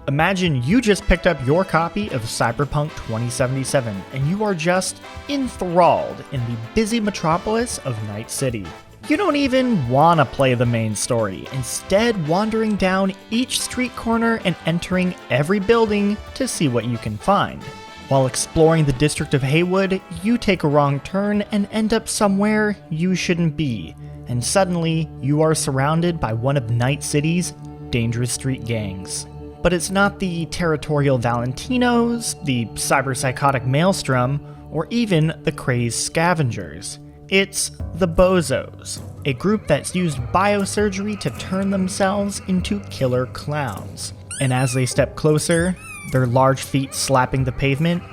Imagine you just picked up your copy of Cyberpunk 2077 and you are just enthralled in the busy metropolis of Night City. You don't even want to play the main story, instead wandering down each street corner and entering every building to see what you can find. While exploring the district of Haywood, you take a wrong turn and end up somewhere you shouldn't be, and suddenly you are surrounded by one of Night City's dangerous street gangs. But it's not the territorial Valentinos, the cyberpsychotic Maelstrom, or even the crazed Scavengers. It's the Bozos, a group that's used biosurgery to turn themselves into killer clowns. And as they step closer, their large feet slapping the pavement,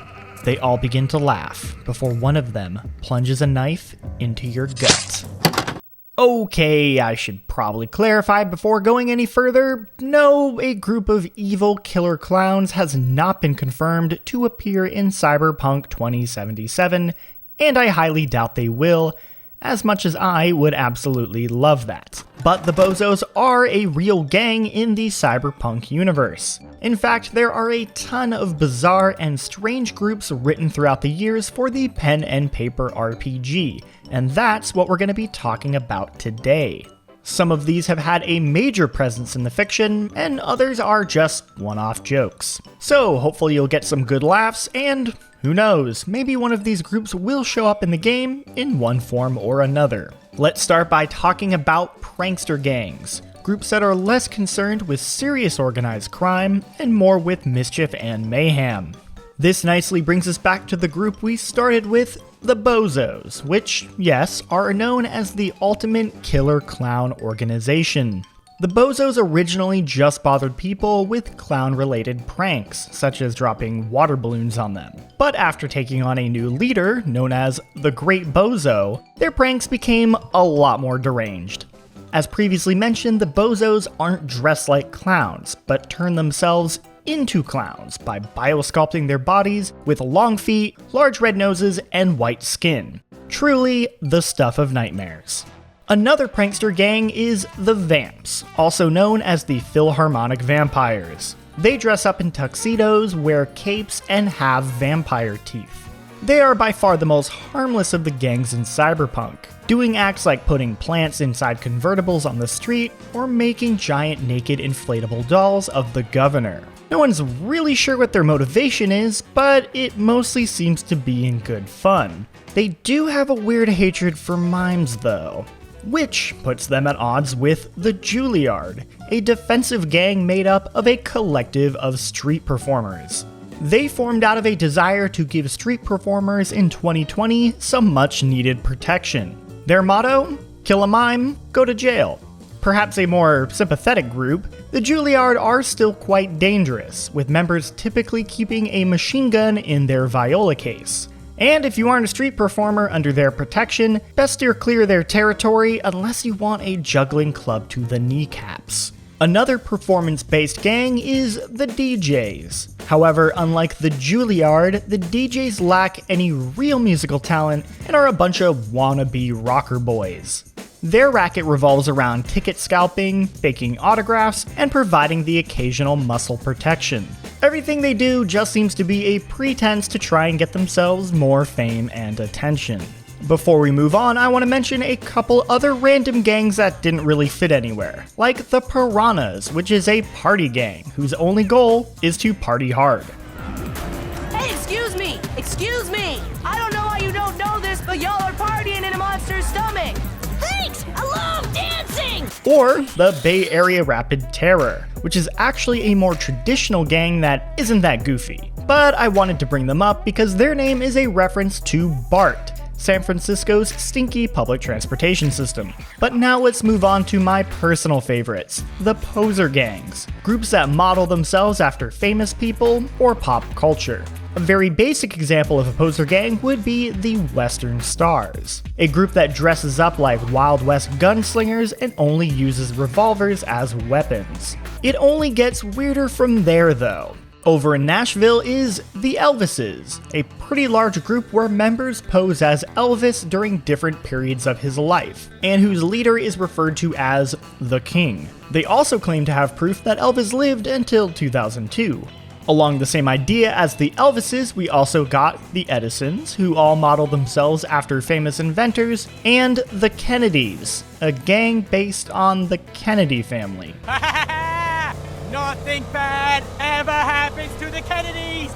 they all begin to laugh before one of them plunges a knife into your gut. Okay, I should probably clarify before going any further. No, a group of evil killer clowns has not been confirmed to appear in Cyberpunk 2077, and I highly doubt they will, as much as I would absolutely love that. But the Bozos are a real gang in the Cyberpunk universe. In fact, there are a ton of bizarre and strange groups written throughout the years for the pen and paper RPG, and that's what we're going to be talking about today. Some of these have had a major presence in the fiction, and others are just one-off jokes. So hopefully you'll get some good laughs, and who knows, maybe one of these groups will show up in the game in one form or another. Let's start by talking about prankster gangs, groups that are less concerned with serious organized crime and more with mischief and mayhem. This nicely brings us back to the group we started with, the Bozos, which, yes, are known as the ultimate killer clown organization. The Bozos originally just bothered people with clown-related pranks, such as dropping water balloons on them. But after taking on a new leader, known as the Great Bozo, their pranks became a lot more deranged. As previously mentioned, the Bozos aren't dressed like clowns, but turn themselves into clowns by biosculpting their bodies with long feet, large red noses, and white skin. Truly the stuff of nightmares. Another prankster gang is the Vamps, also known as the Philharmonic Vampyres. They dress up in tuxedos, wear capes, and have vampire teeth. They are by far the most harmless of the gangs in Cyberpunk, doing acts like putting plants inside convertibles on the street or making giant naked inflatable dolls of the governor. No one's really sure what their motivation is, but it mostly seems to be in good fun. They do have a weird hatred for mimes though, which puts them at odds with the Julliard, a defensive gang made up of a collective of street performers. They formed out of a desire to give street performers in 2020 some much needed protection. Their motto? Kill a mime, go to jail. Perhaps a more sympathetic group, the Julliard are still quite dangerous, with members typically keeping a machine gun in their viola case. And if you aren't a street performer under their protection, best steer clear of their territory unless you want a juggling club to the kneecaps. Another performance-based gang is the DJs. However, unlike the Julliard, the DJs lack any real musical talent and are a bunch of wannabe rocker boys. Their racket revolves around ticket scalping, faking autographs, and providing the occasional muscle protection. Everything they do just seems to be a pretense to try and get themselves more fame and attention. Before we move on, I want to mention a couple other random gangs that didn't really fit anywhere, like the Piranhas, which is a party gang whose only goal is to party hard. Hey, excuse me! I don't know why you don't know this, but y'all are partying in a monster's stomach! Thanks! I love dancing! Or the Bay Area Rapid Terror, which is actually a more traditional gang that isn't that goofy. But I wanted to bring them up because their name is a reference to BART, San Francisco's stinky public transportation system. But now let's move on to my personal favorites, the Posergangs, groups that model themselves after famous people or pop culture. A very basic example of a poser gang would be the Western Stars, a group that dresses up like Wild West gunslingers and only uses revolvers as weapons. It only gets weirder from there though. Over in Nashville is the Elvises, a pretty large group where members pose as Elvis during different periods of his life, and whose leader is referred to as the King. They also claim to have proof that Elvis lived until 2002. Along the same idea as the Elvises, we also got the Edisons, who all model themselves after famous inventors, and the Kennedys, a gang based on the Kennedy family. Nothing bad ever happens to the Kennedys!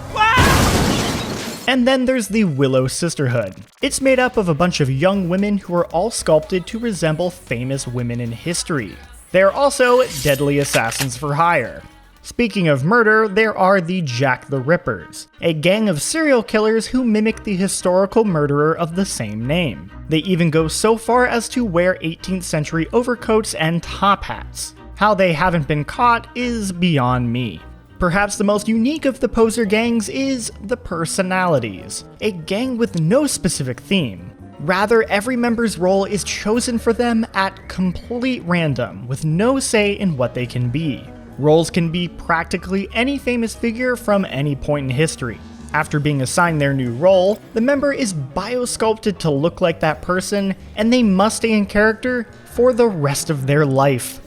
And then there's the Willow Sisterhood. It's made up of a bunch of young women who are all sculpted to resemble famous women in history. They're also deadly assassins for hire. Speaking of murder, there are the Jack the Rippers, a gang of serial killers who mimic the historical murderer of the same name. They even go so far as to wear 18th century overcoats and top hats. How they haven't been caught is beyond me. Perhaps the most unique of the Posergangs is the personalities, a gang with no specific theme. Rather, every member's role is chosen for them at complete random, with no say in what they can be. Roles can be practically any famous figure from any point in history. After being assigned their new role, the member is biosculpted to look like that person, and they must stay in character for the rest of their life.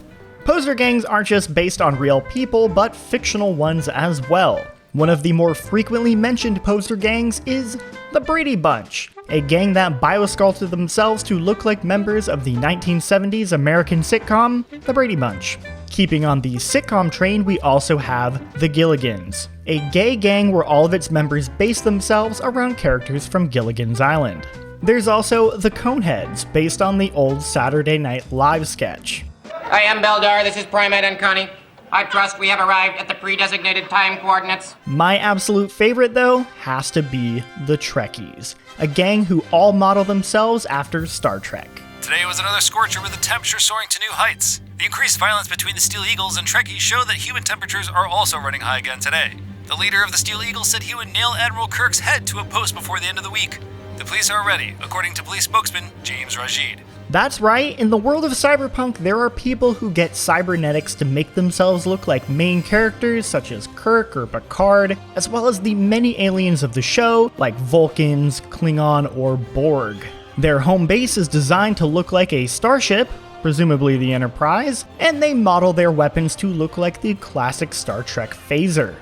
Posergangs aren't just based on real people, but fictional ones as well. One of the more frequently mentioned Posergangs is the Brady Bunch, a gang that biosculpted themselves to look like members of the 1970s American sitcom, The Brady Bunch. Keeping on the sitcom train, we also have the Gilligans, a gay gang where all of its members base themselves around characters from Gilligan's Island. There's also the KoneHedds, based on the old Saturday Night Live sketch. I am Beldar, this is Primate and Connie. I trust we have arrived at the pre-designated time coordinates. My absolute favorite, though, has to be the Trekkies, a gang who all model themselves after Star Trek. Today was another scorcher with the temperature soaring to new heights. The increased violence between the Steel Eagles and Trekkies show that human temperatures are also running high again today. The leader of the Steel Eagles said he would nail Admiral Kirk's head to a post before the end of the week. The police are ready, according to police spokesman James Rajid. That's right, in the world of Cyberpunk, there are people who get cybernetics to make themselves look like main characters such as Kirk or Picard, as well as the many aliens of the show like Vulcans, Klingon, or Borg. Their home base is designed to look like a starship, presumably the Enterprise, and they model their weapons to look like the classic Star Trek phaser.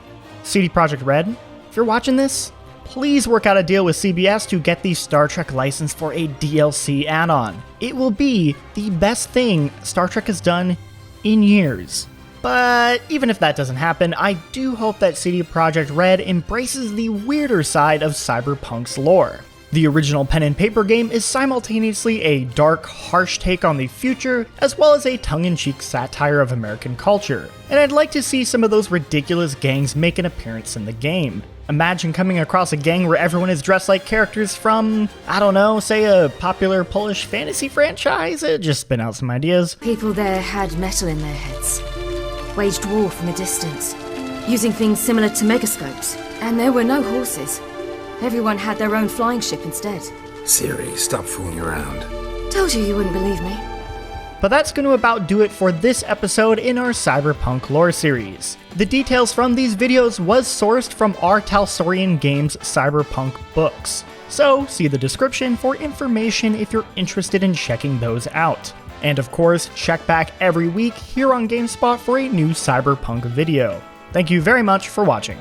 CD Projekt Red, if you're watching this, please work out a deal with CBS to get the Star Trek license for a DLC add-on. It will be the best thing Star Trek has done in years. But even if that doesn't happen, I do hope that CD Projekt Red embraces the weirder side of Cyberpunk's lore. The original pen and paper game is simultaneously a dark, harsh take on the future, as well as a tongue-in-cheek satire of American culture, and I'd like to see some of those ridiculous gangs make an appearance in the game. Imagine coming across a gang where everyone is dressed like characters from, I don't know, say a popular Polish fantasy franchise? Just spin out some ideas. People there had metal in their heads, waged war from a distance, using things similar to megascopes, and there were no horses. Everyone had their own flying ship instead. Siri, stop fooling around. Told you wouldn't believe me. But that's going to about do it for this episode in our Cyberpunk lore series. The details from these videos was sourced from our Talsorian Games Cyberpunk books, so see the description for information if you're interested in checking those out. And of course, check back every week here on GameSpot for a new Cyberpunk video. Thank you very much for watching.